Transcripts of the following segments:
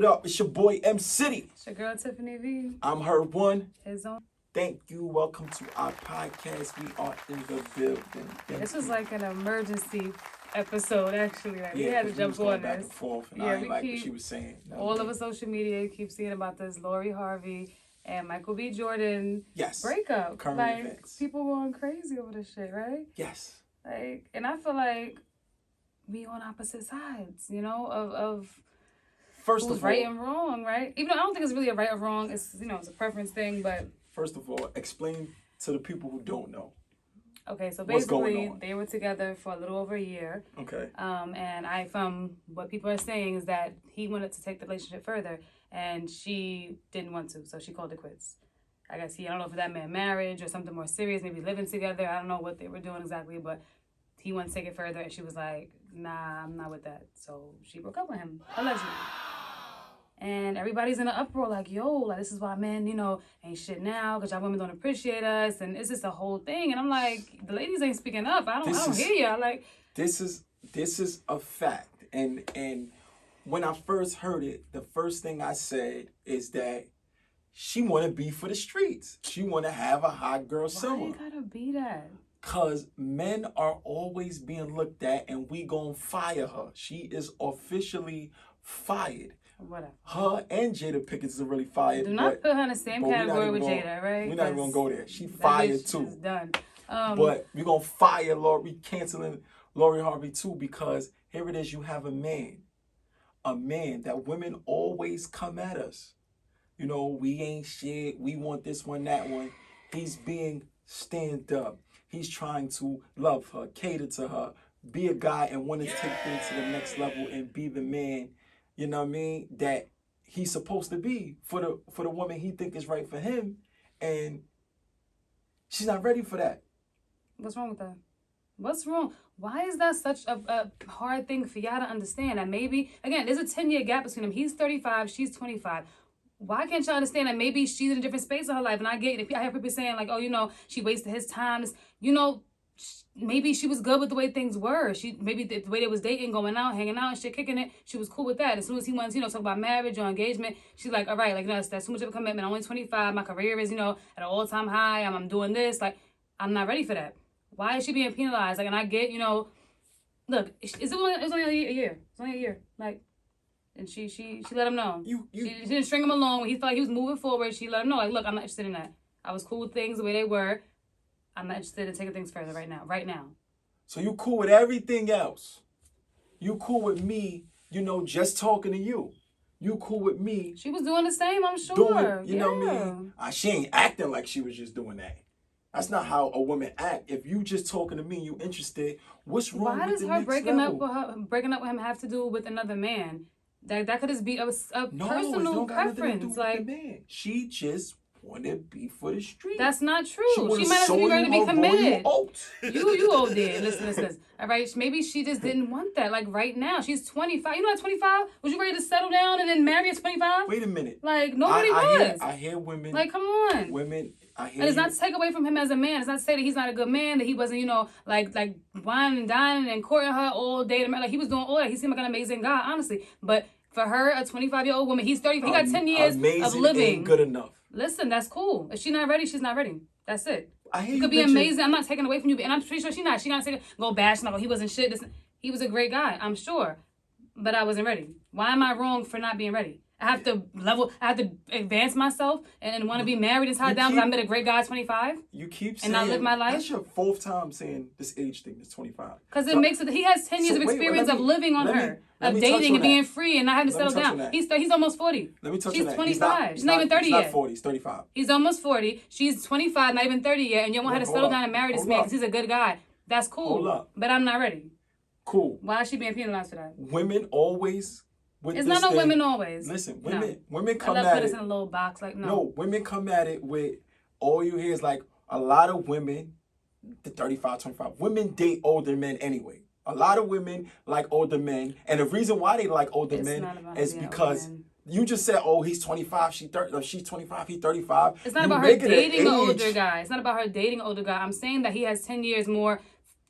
it up. It's your boy M City. It's your girl Tiffany V. I'm her one. His own. Thank you. Welcome to our podcast. We are in the building. This was like an emergency episode, actually. Like, we had to jump going on back this. and forth, and I ain't like what she was saying. All over social media, keep seeing about this Lori Harvey and Michael B. Jordan breakup. Current events. People going crazy over this shit, right? Yes. Like, and I feel like we on opposite sides, you know, of first who's of all, right and wrong, right? Even though I don't think it's really a right or wrong. It's, you know, it's a preference thing, but... First of all, explain to the people who don't know. Okay, so basically, they were together for a little over a year. Okay. And from what people are saying is that he wanted to take the relationship further, and she didn't want to, so she called it quits. I guess I don't know if that meant marriage or something more serious, maybe living together. I don't know what they were doing exactly, but he wanted to take it further, and she was like, nah, I'm not with that. So she broke up with him, allegedly. And everybody's in an uproar like, yo, like, this is why men, you know, ain't shit now because y'all women don't appreciate us. And it's just a whole thing. And I'm like, the ladies ain't speaking up. I don't hear you. Like, this is a fact. And when I first heard it, the first thing I said is that she want to be for the streets. She want to have a hot girl summer. Why you gotta be that? Because men are always being looked at, and we gonna fire her. She is officially fired. Whatever. Her and Jada Pinkett is really fired. Do not put her in the same category with Jada, right? We're not even gonna go there. She fired too. Done. But we're gonna fire Lori, canceling Lori Harvey too, because here it is. You have a man that women always come at us. You know, we ain't shit. We want this one, that one. He's being stand up. He's trying to love her, cater to her, be a guy and want to take things to the next level and be the man, you know what I mean, that he's supposed to be for the woman he think is right for him. And she's not ready for that. What's wrong with that? What's wrong? Why is that such a hard thing for y'all to understand? That maybe, again, there's a 10-year gap between them. He's 35, she's 25. Why can't y'all understand that maybe she's in a different space in her life? And I get it. I hear people saying, like, oh, you know, she wasted his time. You know, maybe she was good with the way things were. Maybe the way they was dating, going out, hanging out and shit, kicking it, she was cool with that. As soon as he wants, you know, talk about marriage or engagement, she's like, all right, like, no, that's too much of a commitment. I'm only 25. My career is, you know, at an all-time high. I'm doing this. Like, I'm not ready for that. Why is she being penalized? Like, and I get, you know, look, it was only a year. It's only a year. Like, and she let him know. She didn't string him along. When he felt like he was moving forward, she let him know, like, look, I'm not interested in that. I was cool with things the way they were. I'm not interested in taking things further right now. So you cool with everything else. You cool with me, you know, just talking to you. You cool with me. She was doing the same, I'm sure. You know what I mean? She ain't acting like she was just doing that. That's not how a woman act. If you just talking to me, you interested, what's wrong with the next level? Why does her breaking up with him have to do with another man? That could just be a personal preference. Like, man. She just want to be for the street. That's not true. She might have been ready to be committed. You old there. Listen. All right, maybe she just didn't want that. Like, right now, she's 25. You know, at 25, was you ready to settle down and then marry at 25? Wait a minute. Like, nobody was. I hear women. Like, come on. Women. And it's not to take away from him as a man. It's not to say that he's not a good man, that he wasn't, you know, like whining and dining and courting her all day. Like, he was doing all that. He seemed like an amazing guy, honestly. But for her, a 25-year-old woman, he's 30. He got 10 years of living. Ain't good enough. Listen, that's cool. If she's not ready, she's not ready. That's it. I hear you could be amazing. I'm not taking away from you, and I'm pretty sure she's not. She's not saying go bash. Like, oh, he wasn't shit. He was a great guy, I'm sure, but I wasn't ready. Why am I wrong for not being ready? I have to advance myself and want to be married and tied down because I met a great guy at 25. You keep saying, and not live my life. That's your fourth time saying this age thing is 25. Because it makes it. He has 10 years of experience of living on her, of dating and being free and not having to settle down. He's almost 40. Let me touch on that. She's 25. She's not even 30 yet. He's not 40. He's 35. He's almost 40. She's 25, not even 30 yet, and you want her to settle down and marry this man because he's a good guy. That's cool. Hold up. But I'm not ready. Cool. Why is she being penalized for that? Women always. It's not no women always. Listen, women come at it. Put us in a little box, like, no. No, women come at it with, all you hear is like, a lot of women, the 35, 25, women date older men anyway. A lot of women like older men. And the reason why they like older men is because you just said, oh, he's 25, she's 25, he's 35. It's not about her dating an older guy. It's not about her dating an older guy. I'm saying that he has 10 years more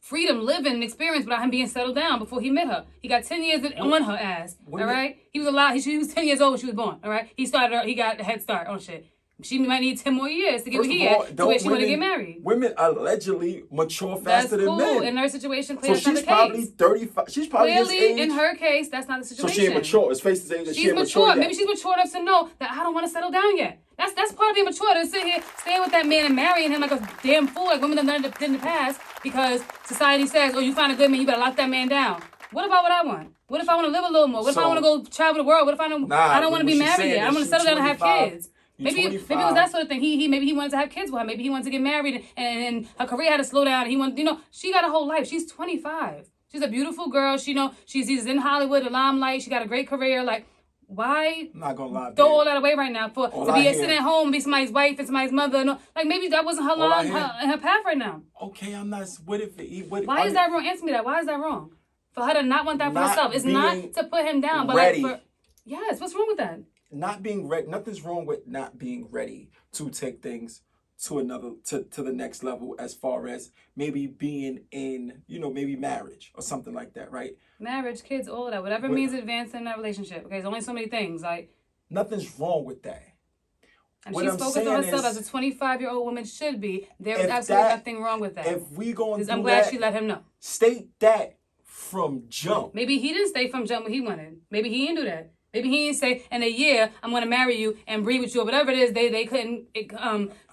freedom, living, and experience without him being settled down before he met her. He got 10 years on her ass. All right? He was alive. He was 10 years old when she was born. All right? He got a head start on shit. She might need 10 more years to get where he at to where she want to get married. Women allegedly mature faster than men. In her situation, clearly so that's not the case. She's probably 35. She's probably clearly, his age. in her case, that's not the situation. So she ain't mature. It's face to say that she ain't mature. mature. Maybe she's mature enough to know that I don't want to settle down yet. That's part of being mature, to sit here, staying with that man and marrying him like a damn fool, like women have done it in the past, because society says, oh, you find a good man, you better lock that man down. What about what I want? What if I want to live a little more? What if I want to go travel the world? What if I don't want to be married yet? I want to settle down and have kids. Maybe it was that sort of thing. Maybe he wanted to have kids with her. Maybe he wanted to get married and her career had to slow down. He wanted, she got a whole life. She's 25. She's a beautiful girl. She's in Hollywood, the limelight. She got a great career. Like, why I'm not gonna lie, throw all that away right now to be sitting at home, be somebody's wife and somebody's mother? No, like maybe that wasn't her line, her path right now. Okay, I'm not. Why is that wrong? Answer me that. Why is that wrong? For her to not want that for herself. It's not to put him down, but ready. Yes, what's wrong with that? Not being ready. Nothing's wrong with not being ready to take things to the next level, as far as maybe being in, maybe marriage or something like that, right? Marriage, kids, all of that. Whatever means advancing that relationship. Okay, there's only so many things. Like, nothing's wrong with that. And she's focused on herself as a 25-year-old woman should be. There is absolutely nothing wrong with that. If we going to I'm glad she let him know. State that from jump. Maybe he didn't stay from jump what he wanted. Maybe he didn't do that. Maybe he didn't say, in a year, I'm going to marry you and breed with you, or whatever it is they couldn't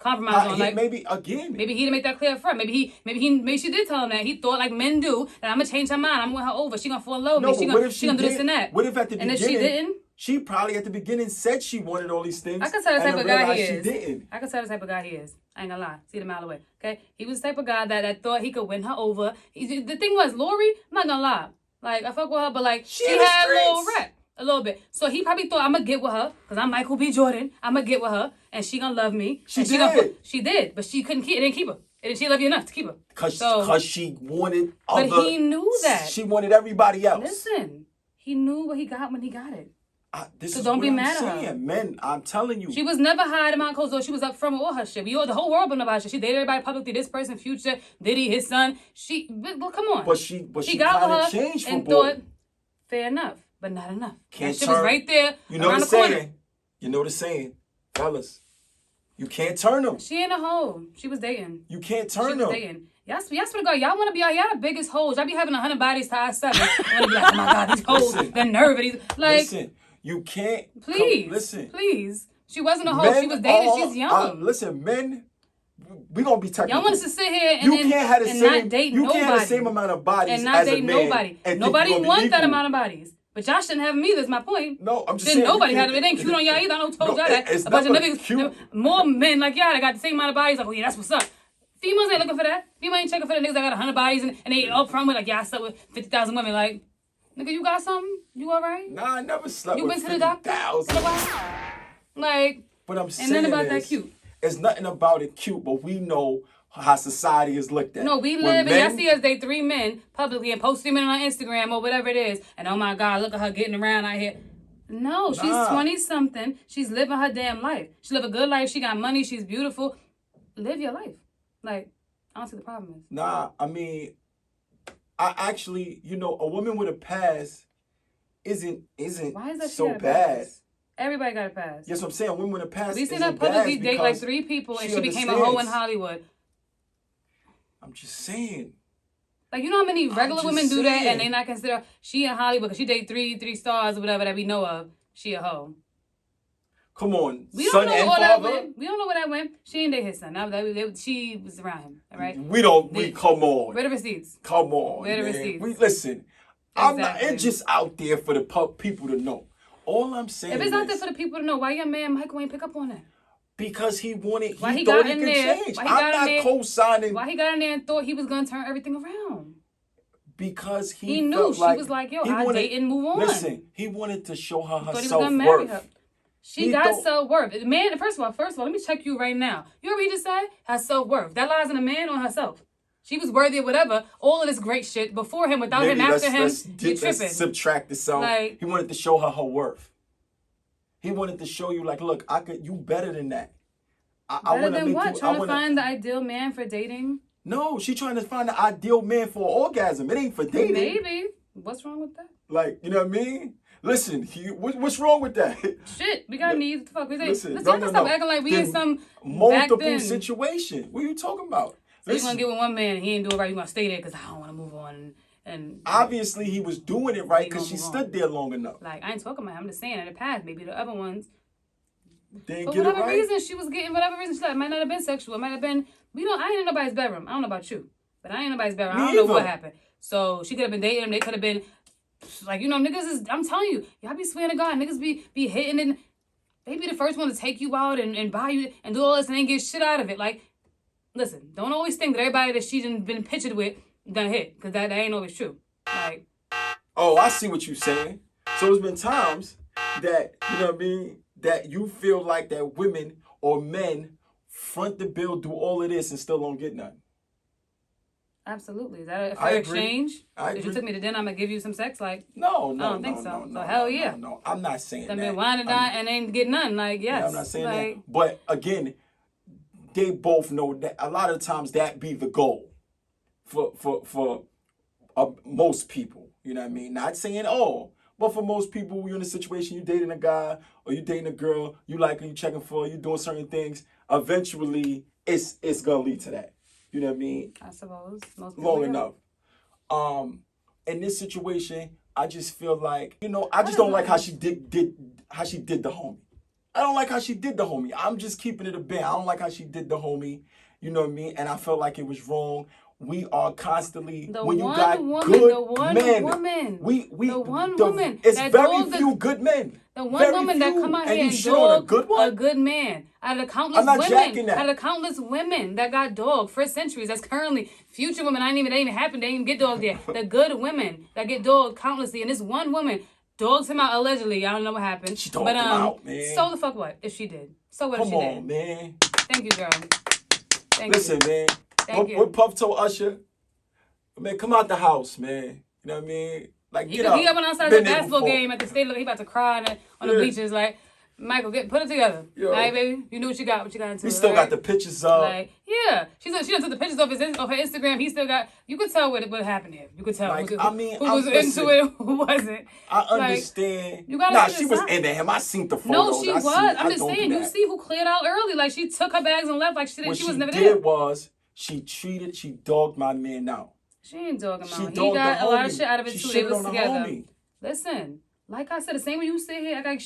compromise on. Like, maybe he didn't make that clear up front. Maybe she did tell him that. He thought, like men do, that I'm going to change her mind. I'm going to win her over. She going to fall in love with me. She going to do this and that. What if at the beginning, and if she didn't? She probably at the beginning said she wanted all these things. I can tell the type of guy he is. She didn't. I can tell the type of guy he is. I ain't gonna lie. See the mile away. Okay? He was the type of guy that thought he could win her over. The thing was, Lori, I'm not gonna lie. Like, I fuck with her, but like, she had a little rep. A little bit. So he probably thought, I'm going to get with her, because I'm Michael B. Jordan. I'm going to get with her, and she going to love me. She did. She did, but she couldn't keep, it didn't keep her. And she love you enough to keep her. Because she wanted other. But he knew that. She wanted everybody else. Listen, he knew what he got when he got it. So don't be mad at her. Men, I'm telling you. She was never hiding behind closed doors. She was up front with all her shit. The whole world been about her shit. She dated everybody publicly. This person, Future, Diddy, his son. Well, come on. But she got with her changed for and boy. thought, fair enough. But not enough. Can't that shit was right there. You know around the corner. saying. You know the saying. Fellas, you can't turn them. She ain't a hoe. She was dating. You can't turn them. She was dating. Y'all swear to God, y'all want to be out. Y'all the biggest hoes. Y'all be having 100 bodies times 7. I want to be like, oh my God, these hoes, the nerve of these. Like, listen, you can't. Please. Listen. Please. She wasn't a hoe. She was dating. She's young. Listen, men. We gonna be technical. Y'all want us to sit here and not date nobody. You can't have the same amount of bodies and not as date a man. Nobody. Nobody wants that amount of bodies. But y'all shouldn't have them either, is my point. No, I'm just saying. Nobody had them. It ain't cute on y'all either. I don't told y'all that. It's a bunch of niggas, niggas, more men like y'all that got the same amount of bodies. Like, oh yeah, that's what's up. Females ain't looking for that. Females ain't checking for the niggas that got 100 bodies and they up front with like, yeah, I slept with 50,000 women. Like, nigga, you got something? You all right? Nah, I never slept with 50,000. You been to the doctor? Like, but I'm saying ain't nothing about that cute. It's nothing about it cute, but we know how society is looked at. No, we live and y'all see us date 3 men publicly and post 3 men on Instagram or whatever it is. And oh my God, look at her getting around out here. No, she's 20-something. She's living her damn life. She live a good life. She got money. She's beautiful. Live your life. Like, I don't see the problem is. Nah, I mean, I actually, a woman with a past isn't Why is that so bad. Pass? Everybody got a pass. Yes, what I'm saying. Women with a past we seen her publicly date like 3 people and she became a hoe in Hollywood. I'm just saying. Like, you know how many regular women do that and they not consider she in Hollywood because she date three stars or whatever that we know of. She a hoe. Come on, we don't know where that went. We don't know where that went. She ain't date his son. She was around him. All right. Come on. Where the receipts? Come on. Where the receipts? Listen. Exactly. I'm not. It's just out there for the people to know. All I'm saying. If it's out there for the people to know, why your man Michael ain't pick up on that? Because he wanted. Why he thought he could change. I'm not co-signing. Why he got in there and thought he was gonna turn everything around? Because he knew she was like, yo, I date and move on. Listen, he wanted to show her self-worth. He was gonna marry her. She got self-worth. Man, first of all, let me check you right now. You know what he just said? Her self-worth. That lies in a man or herself. She was worthy of whatever, all of this great shit before him, without him, after him. Let's subtract this out. He wanted to show her worth. He wanted to show you, like, look, you better than that. Better than what? Trying to find the ideal man for dating? No, she trying to find the ideal man for orgasm. It ain't for dating. Maybe. What's wrong with that? Like, you know what I mean? Listen, what's wrong with that? Shit, we got needs. What the fuck we say? Listen, Let's stop acting like we in some multiple situation. What are you talking about? So you're gonna get with one man and he ain't do it right. You gonna stay there because I don't want to move on. And obviously he was doing it right because she stood there long enough. Like, I ain't talking about him. I'm just saying in the past, maybe the other ones. Didn't For get it whatever right. reason she was getting, whatever reason she like, it might not have been sexual. It might have been, I ain't in nobody's bedroom. I don't know about you, but I ain't in nobody's bedroom. I don't know what happened. So she could have been dating him. They could have been, like, niggas is, I'm telling you, y'all be swearing to God, niggas be hitting and they be the first one to take you out and buy you and do all this and ain't get shit out of it. Like, listen, don't always think that everybody that she's been pictured with done hit, because that ain't always true. Like, oh, I see what you're saying. So there's been times that, you know what I mean, that you feel like that women or men front the bill, do all of this and still don't get nothing. Absolutely. Is that a fair exchange? I agree. If you took me to dinner, I'm going to give you some sex? Like, no, I don't think so. So hell yeah. No, I'm not saying that. I mean, wine and dine and ain't get none. Like, yes. Yeah, I'm not saying that. But again, they both know that a lot of times that be the goal for most people. You know what I mean? Not saying all. But for most people, you're in a situation, you dating a guy or you dating a girl, you like her, you checking for her, you doing certain things. Eventually, it's gonna lead to that. You know what I mean? I suppose most people long enough. In this situation, I just feel like, I just don't like how she did the homie. I don't like how she did the homie. I'm just keeping it a bit. I don't like how she did the homie. You know what I mean? And I felt like it was wrong. We are constantly good men. It's very few good men. The one woman that come out here and dog a good man out of the countless women, out of the countless women that got dogged for centuries. That's currently future women. They ain't even happened. They ain't even get dogged yet. The good women that get dogged countlessly, and this one woman dogs him out allegedly. I don't know what happened. She dogged him out, man. So the fuck what if she did? So what if she did? Come on, man. Thank you, girl. Listen, man. What Puff told Usher, man, come out the house, man. You know what I mean? Like, He went outside the basketball game at the stadium. He about to cry on the bleachers. Like, Michael, put it together. All right, baby. You knew what you got into. He still got the pictures up. Like, yeah. She done took the pictures off her Instagram. He still got, you could tell what happened here. You could tell like, who was into it, who wasn't. I understand. You gotta she was into him. I seen the photos. No, she was. I'm just saying, you see who cleared out early. Like, she took her bags and left like she was never there. What she did was, she dogged my man out. She ain't dogging him out. He got a lot of shit out of it too. They was together. Listen, like I said, the same way you sit here, act like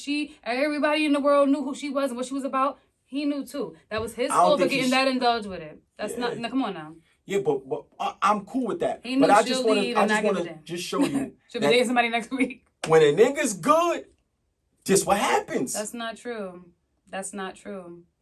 everybody in the world knew who she was and what she was about. He knew too. That was his fault for getting that indulged with it. That's not. Now, come on now. Yeah, but I'm cool with that. He knew but I just want to just show you. She'll be dating somebody next week. When a nigga's good, just what happens. That's not true.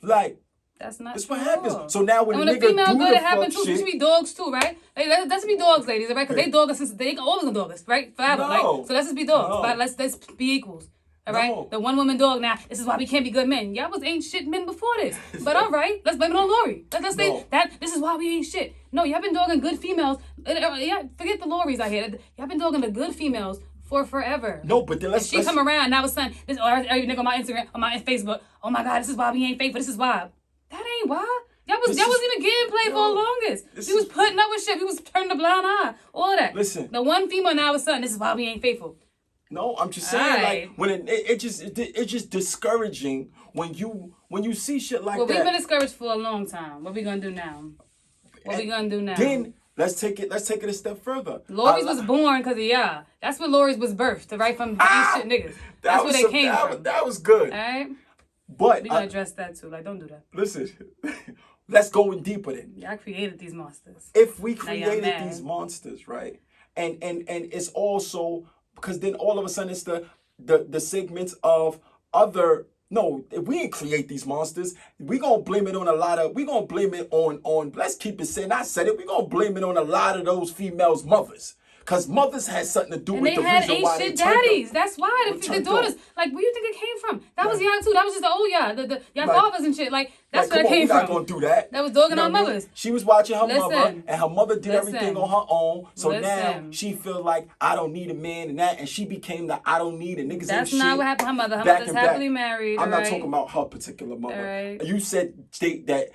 Like. That's what happens. So now when a nigga female do good, the it happens too. shit, She should be dogs too, right? Like, let's be dogs, ladies, right? Because they dog us since they always gonna dog us, right? Forever. So let's just be dogs. No. But let's be equals. All right? No. The one woman dog now, this is why we can't be good men. Y'all ain't shit men before this. But all right, let's blame it on Lori. Let's say that this is why we ain't shit. No, y'all been dogging good females. Yeah, forget the Loris out here. Y'all been dogging the good females for forever. No, but then she come around now, son, this every nigga on my Instagram, on my Facebook. Oh my God, this is why we ain't faithful. This is why. That ain't why. Y'all wasn't even getting played for the longest. We was putting up with shit. We was turning a blind eye. All of that. Listen. The one female now is son. This is why we ain't faithful. No, I'm just saying, like, when it's just discouraging when you see shit like that. Well, we've been discouraged for a long time. What we gonna do now? Then let's take it a step further. Lori's was born because of y'all. That's what Lori's was birthed, right? From these shit niggas. That's where they came from. That was good. All right? But we gotta address that too. Like, don't do that. Listen, let's go in deeper then. Y'all created these monsters. If we created these monsters, right? And it's also because then all of a sudden it's the segments of other. No, we didn't create these monsters. We gonna blame it on let's keep it saying I said it. We gonna blame it on a lot of those females' mothers. Because mothers had something to do with the reason why they turned them. Daddies. That's why the daughters. Like, where you think it came from? That was y'all too. That was just the old y'all. Y'all fathers and shit. Like, That's like, where it came we're not from. gonna do that. That was dogging You know our what I mean? mothers. She was watching her Listen. mother, and her mother did Listen. everything on her own. So now Listen. she feel like I don't need a man and that, and she became the I don't need a niggas. That's and not shit what happened to her mother. Her back mother's and back. happily married. I'm not right? talking about her particular mother. Right. You said state that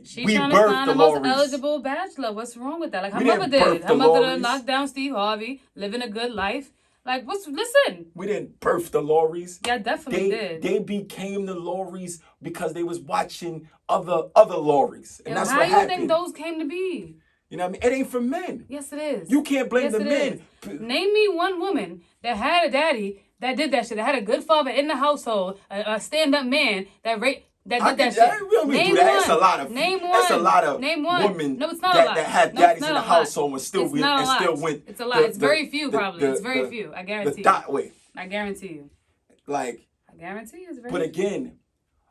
She's we trying to birthed find the the most Lauries. eligible bachelor. What's wrong with that? Like her We mother didn't birth did. the Her mother Lauries. locked down Steve Harvey, living a good life. Like, listen. We didn't birth the Lauries. Yeah, definitely did. They became the Lauries because they was watching other Lauries, and that's how what do you happened. think those came to be? You know what I mean? It ain't for men. Yes, it is. You can't blame the men. Name me one woman that had a daddy that did that shit, that had a good father in the household, a stand-up man that did that shit. We don't Name do that. one. That's a lot of. Name one. That's a lot of Name one. women No, it's not a lot. that had No, daddies it's in not the a lot. household and still It's went not a and lot. still went. It's a lot. It's very few, probably. It's very few. I guarantee the dot way. I guarantee you. Like. I guarantee you it's very But again,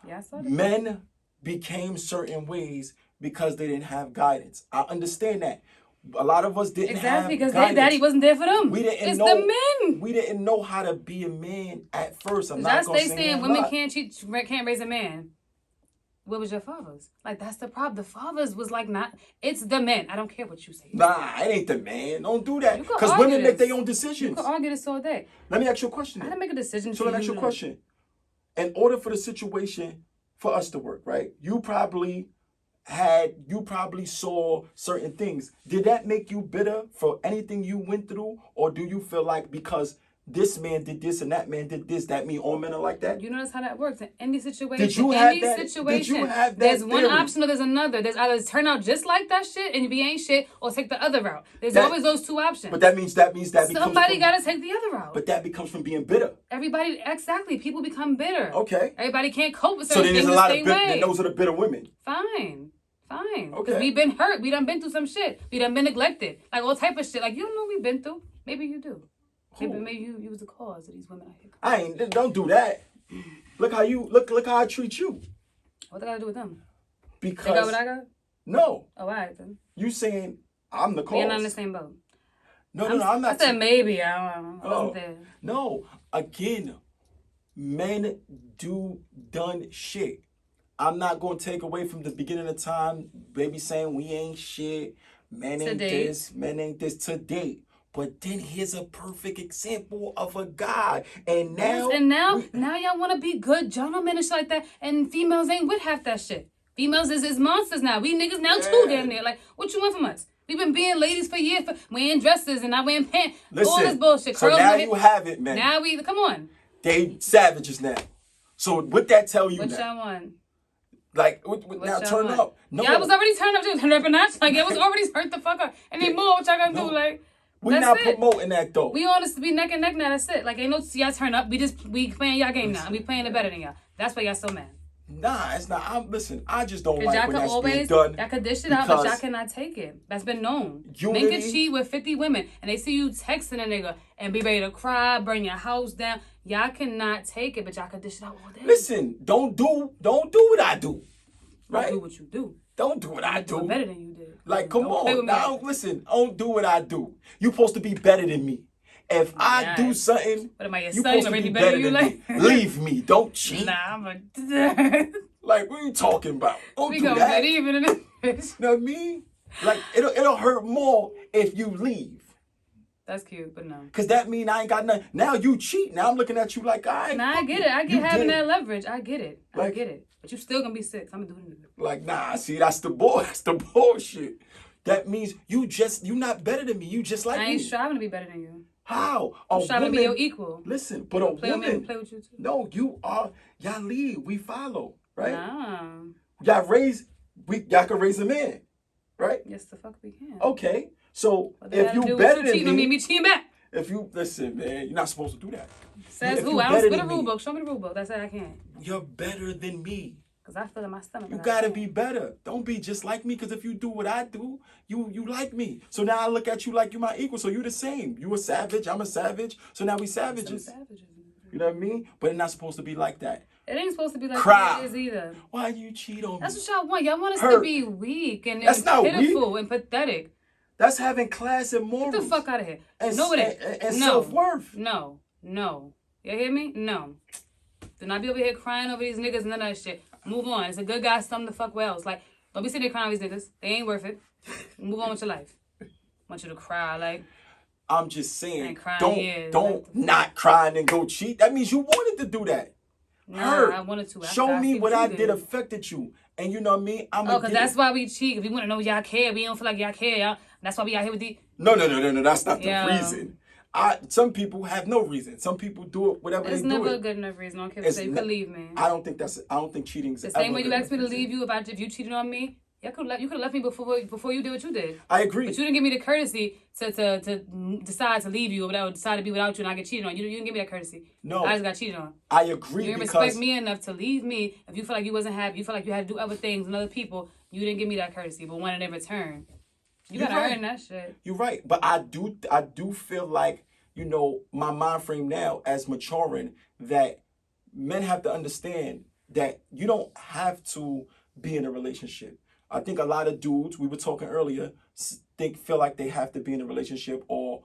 yeah, I saw that. men became certain ways because they didn't have guidance. I understand that. A lot of us didn't have Exactly, because guidance. their daddy wasn't there for them. We didn't it's know. the men. We didn't know how to be a man at first. I'm not Just gonna they say saying a women lot. can't cheat, can't raise a man. Where was your fathers? Like, that's the problem. The fathers was like, not. It's the men. I don't care what you say. Nah, it ain't the man. Don't do that. You could Because argue women make this. their own You decisions. could argue this all day. Let me ask you a question. I didn't make a decision. So let me ask you a question. In order for the situation for us to work, right? You probably saw certain things. Did that make you bitter for anything you went through? Or do you feel like because this man did this and that man did this, that mean all men are like that? You notice how that works in any situation. Did you have that? There's one option or there's another. There's either turn out just like that shit and be ain't shit, or take the other route. There's always those two options. But that means that somebody gotta take the other route. But that becomes from being bitter. Everybody, exactly. People become bitter. Okay. Everybody can't cope with certain So then things there's a lot the of same bitter. way. Then those are the bitter women. Fine. Because Okay. we've been hurt. We done been through some shit. We done been neglected. Like all type of shit. Like, you don't know what we've been through. Maybe you do. Maybe you was the cause of these women out here. I ain't. Don't do that. Look how I treat you. What they gotta do with them? Because They got what I got? No. Oh, all right then. You saying I'm the cause? We're not in the same boat. No, I'm not. I said maybe. I wasn't there. No. Again, men do done shit. I'm not gonna take away from the beginning of time. Baby saying we ain't shit. Men ain't this. Men ain't this to date. But then here's a perfect example of a guy. And now... Yes, now y'all want to be good gentlemen and shit like that. And females ain't with half that shit. Females is monsters now. We niggas now too damn near. Like, what you want from us? We've been being ladies for years, wearing dresses and not wearing pants. Listen, all this bullshit. So now you have it, man. Now come on. They savages now. So what that tell you what now? What y'all want? Like, now turn want? up. No. Y'all was already turned up to turn up a notch. Like, it was already hurt the fuck up. And then more, what y'all gonna do? Like... We're not promoting that though. We honest to be neck and neck now. That's it. Like, ain't no y'all turn up. We playing y'all game now. And we playing it better than y'all. That's why y'all so mad. Nah, it's not. Listen, I just don't like when that's always, being done. Y'all could dish it out, but y'all cannot take it. That's been known. Unity, Men can cheat with 50 women, and they see you texting a nigga and be ready to cry, burn your house down. Y'all cannot take it, but y'all could dish it out all day. Listen, don't do what I do. Right? Don't do what you do. Don't do what I do. Better than you did. Like, come on. Now, listen, don't do what I do. You supposed to be better than me. If I do something, what am I, your you son? supposed to be better better than me. Like? Leave me. Don't cheat. Nah, I'm a... Like, what are you talking about? Don't we do gonna that. get even in this bitch. You know what I mean? Like, it'll hurt more if you leave. That's cute, but no. Because that mean I ain't got nothing. Now you cheat. Now I'm looking at you like, I get it. I get having that leverage. I get it. Like, I get it. But you still gonna be 6. I'm gonna do it. Like, nah, see, that's the bullshit. That means you not better than me. You just like me. I ain't striving to be better than you. How? I'm striving to be your equal. Listen, but a woman. Play with you too. No, you are. Y'all lead. We follow. Right? Nah. Y'all can raise a man. Right? Yes, the fuck we can. Okay. So if you better than me cheating back. If you listen, man, you're not supposed to do that. Says who? I don't put a rule book. Show me the rule book. That's it. I can't. You're better than me. Cause I feel in my stomach. You gotta be better. Don't be just like me. Cause if you do what I do, you like me. So now I look at you like you my equal. So you the same. You a savage. I'm a savage. So now we savages. You know what I mean? But it's not supposed to be like that. It ain't supposed to be like that it is either. Why you cheat on me? That's what y'all want. Y'all want us to be weak and pitiful and pathetic. That's having class and morals. Get the fuck out of here. And, no, it ain't. And self-worth. No. You hear me? No. Do not be over here crying over these niggas and none of that shit. Move on. It's a good guy, something the fuck else. Like, don't be sitting there crying over these niggas. They ain't worth it. Move on with your life. I want you to cry, like. I'm just saying, don't not cry and then go cheat. That means you wanted to do that. Nah, I wanted to. Show me what I did affected you. And you know what I mean? Because that's why we cheat. If we want to know y'all care, we don't feel like y'all care. Y'all. That's why we out here with the... No. That's not the reason. Some people have no reason. Some people do it whatever they do. It's never a good enough reason. I don't care what you say. You can leave me. I don't think cheating is the same way you asked me to leave you if you cheated on me. You could have left me before you did what you did. I agree. But you didn't give me the courtesy to decide to leave you or decide to be without you and I get cheated on. You didn't give me that courtesy. No. I just got cheated on. I agree. You didn't respect me enough to leave me. If you feel like you wasn't happy, you feel like you had to do other things and other people, you didn't give me that courtesy, but wanted in return. You gotta earn that shit. You're right. But I do feel like, you know, my mind frame now as maturing, that men have to understand that you don't have to be in a relationship. I think a lot of dudes, we were talking earlier, feel like they have to be in a relationship, or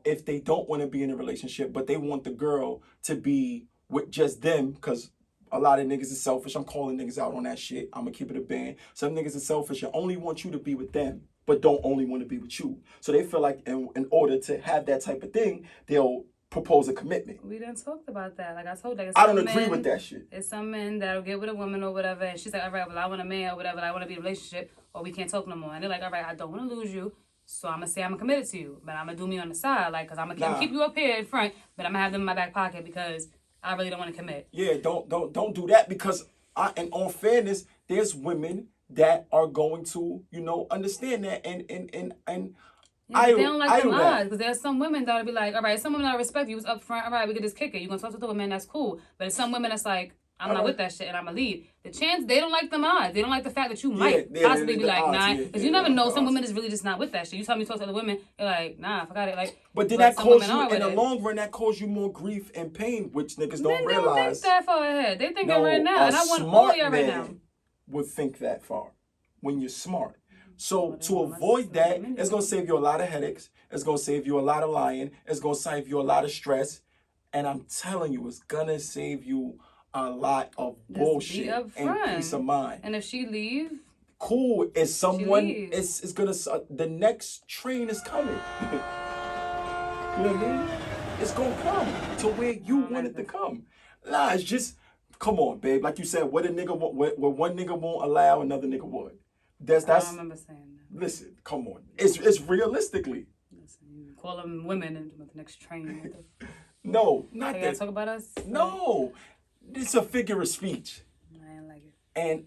if they don't want to be in a relationship, but they want the girl to be with just them, because a lot of niggas is selfish. I'm calling niggas out on that shit. I'm gonna keep it a band. Some niggas are selfish and only want you to be with them, but don't only want to be with you. So they feel like in order to have that type of thing, they'll propose a commitment. We done talked about that. Like I told you, I don't agree with that shit. It's some men that'll get with a woman or whatever, and she's like, all right, well, I want a man or whatever. I want to be in a relationship, or we can't talk no more. And they're like, all right, I don't want to lose you, so I'm gonna say I'm committed to you, but I'm gonna do me on the side, like, cause I'm gonna keep you up here in front, but I'm gonna have them in my back pocket because I really don't want to commit. Yeah, don't do that, because in all fairness, there's women that are going to, you know, understand that and yeah, they don't like them odds, because there's some women that'll be like, all right, some women that respect you was up front, all right, we could just kick it. You're gonna talk to the woman, that's cool. But it's some women that's like, I'm not with that shit and I'm gonna leave. The chance, they don't like them odds. They don't like the fact that you might possibly be like, odds, nah, because you never know. Some women is really just not with that shit. You tell me to talk to other women, you're like, nah, I forgot it. Like, but then that causes you, in the long run, that causes you more grief and pain, which niggas don't realize. They don't think that far ahead. They think it right now, and I want all of y'all right now. Would think that far when you're smart. So to avoid that, it's gonna save you a lot of headaches. It's gonna save you a lot of lying. It's gonna save you a lot of stress. And I'm telling you, it's gonna save you a lot of bullshit and peace of mind. And if she leave, cool. It's someone. It's gonna. The next train is coming. You know what I mean? It's gonna come to where you want it to come. Nah, it's just. Come on, babe. Like you said, what a nigga what one nigga won't allow, another nigga would. That's. I don't remember saying that. Listen, come on. It's realistically. Listen, you call them women and the next train. No, not that. You gotta talk about us? No, it's a figure of speech. I didn't like it. And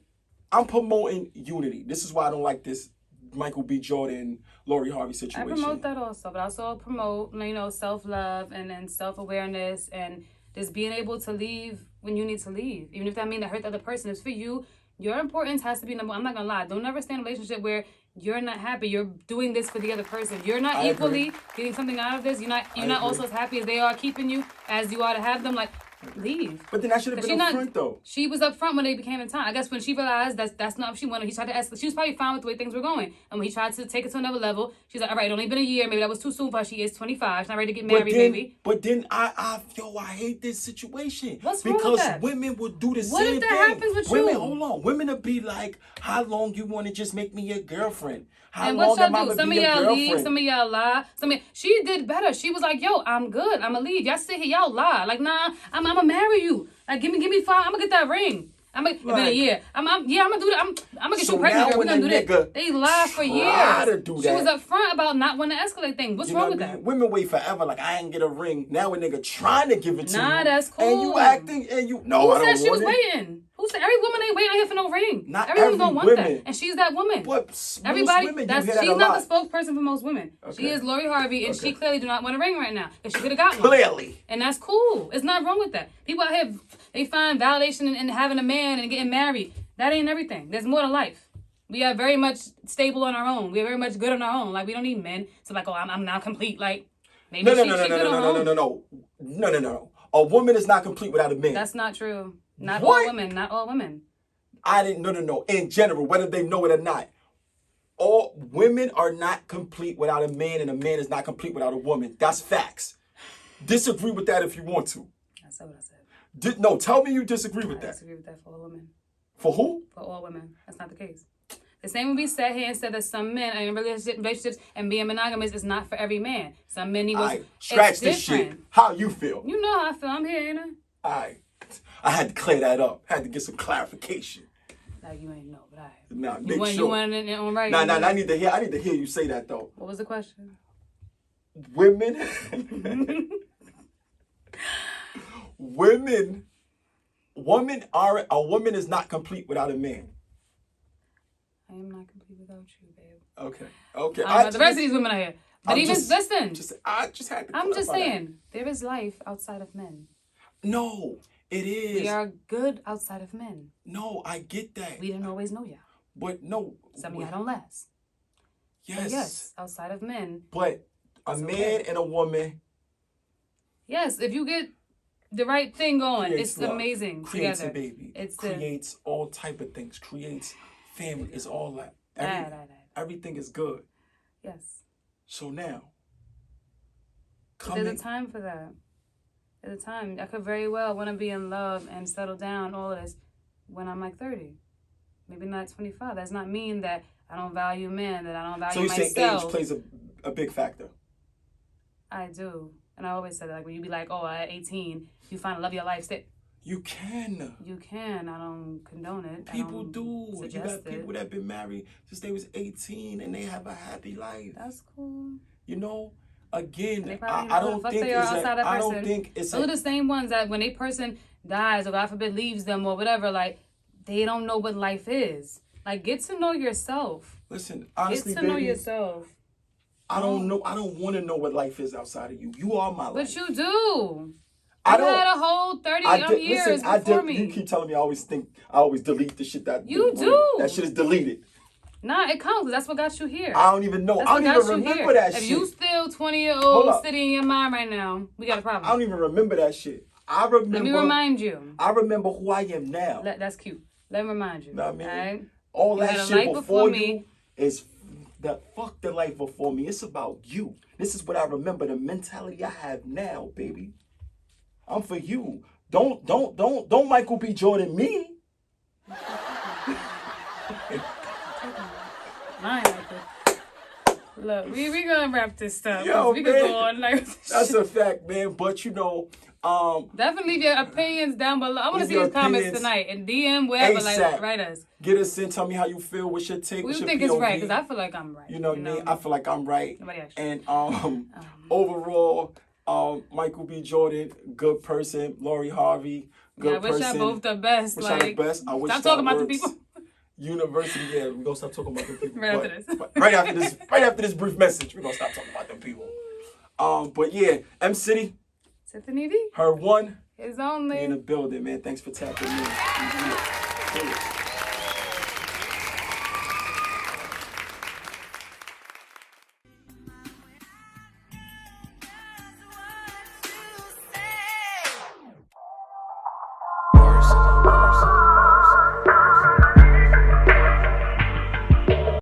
I'm promoting unity. This is why I don't like this Michael B. Jordan, Lori Harvey situation. I promote that also, but I also promote, you know, self-love and self-awareness and just being able to leave when you need to leave. Even if that means that hurt the other person. It's for you. Your importance has to be number one. I'm not going to lie. Don't ever stay in a relationship where you're not happy. You're doing this for the other person. You're not equally getting something out of this. You're not also as happy as they are keeping you as you are to have them. Like, leave. But then that should have been up front, though. She was up front when they became in time. I guess when she realized that's not what she wanted, he tried to ask. She was probably fine with the way things were going. And when he tried to take it to another level, she's like, all right, it only been a year. Maybe that was too soon for her. She is 25. She's not ready to get married, baby. But then I hate this situation. What's wrong with that? Because women would do the same thing. What if that happens with women, you? Hold on. Women would be like, how long you want to just make me your girlfriend? How and long what am y'all I do? Some of y'all leave, some of y'all lie. She did better. She was like, yo, I'm good. I'm going to leave. Y'all sit here, y'all lie. Like, nah, I'm going to marry you. Like, give me 5. I'm going to get that ring. It's been a year. I'm going to do that. I'm going to get you pregnant, girl. We're going to do that. They lied for years. She was upfront about not wanting to escalate things. What's wrong with that? Women wait forever. Like, I ain't get a ring. Now a nigga trying to give it to you. Nah, that's cool. And you acting, and you, no, I don't want it. Who said she was waiting? Who said every woman ain't waiting out here for no ring? Not every woman don't want that, and she's that woman. Everybody, she's not the spokesperson for most women. Okay. She is Lori Harvey, and she clearly do not want a ring right now. Because she could have got one. Clearly, and that's cool. It's not wrong with that. People out here, they find validation in having a man and getting married. That ain't everything. There's more to life. We are very much stable on our own. We are very much good on our own. Like, we don't need men. So like, oh, I'm now complete. Like, maybe no. A woman is not complete without a man. That's not true. Not all women. Not all women. I didn't. No. In general, whether they know it or not, all women are not complete without a man, and a man is not complete without a woman. That's facts. Disagree with that if you want to. That's what I said. No, tell me you disagree with I that. disagree with that for all women. For who? For all women. That's not the case. The same when we sat here and said that some men are in relationships and being monogamous is not for every man. Some men need to scratch this shit. How you feel? You know how I feel. I'm here, you know. I had to clear that up. Had to get some clarification. Like you ain't know, but I. Nah, You want it on right? Nah. I need to hear you say that though. What was the question? Women. A woman is not complete without a man. I am not complete without you, babe. Okay. The rest of these women are here. But listen. I just had to. I'm just saying, there is life outside of men. No, it is. We are good outside of men. No, I get that. We didn't always know y'all. But no. Some of y'all don't last. Yes. But yes, outside of men. But a man and a woman. Yes, if you get the right thing going, it's love, amazing. Creates together. a baby. It creates all type of things. Creates family. It's all that. Everything is good. Yes. So now. There's a time for that. There's a time. I could very well want to be in love and settle down, all of this, when I'm like 30. Maybe not 25. That's not mean that I don't value men, that I don't value myself. So you say age plays a big factor? I do. And I always say that, like, when you be like, oh, at 18, you find love of your life. You can. You can. I don't condone it. People do. You got people that have been married since they was 18 and they have a happy life. That's cool. You know, again, I don't think it's those are the same ones that when a person dies or God forbid leaves them or whatever, like, they don't know what life is. Like, get to know yourself. Listen, honestly, get to know yourself. I don't know. I don't want to know what life is outside of you. You are my life. But you do. I You had a whole 30 years before me. You keep telling me I always delete the shit that you do. That shit is deleted. Nah, it counts. That's what got you here. I don't even know. I don't even remember that shit. If you still 20-year-old sitting in your mind right now, we got a problem. I don't even remember that shit. Let me remind you. I remember who I am now. That's cute. Let me remind you. Know what I mean? Right? All that shit before you is fuck the life before me. It's about you. This is what I remember. The mentality I have now, baby. I'm for you. Don't Michael B. Jordan me. Look, we gonna wrap this stuff. Yo, we could go on like that's a fact, man. But you know, definitely leave your opinions down below. I want to see these comments tonight and DM wherever. Like, write us. Get us in. Tell me how you feel. What's your take? We think it's right because I feel like I'm right. You know what I mean? I feel like I'm right. Nobody actually. And overall, Michael B. Jordan, good person. Lori Harvey, good person. I wish y'all both the best. Wish y'all the best. I wish stop talking about the people. University, yeah, we're gonna stop talking about them people. Right after this. Right after this brief message, we're gonna stop talking about them people. But yeah, M City. Tiffany V. Her one. Is only in the building, man. Thanks for tapping in.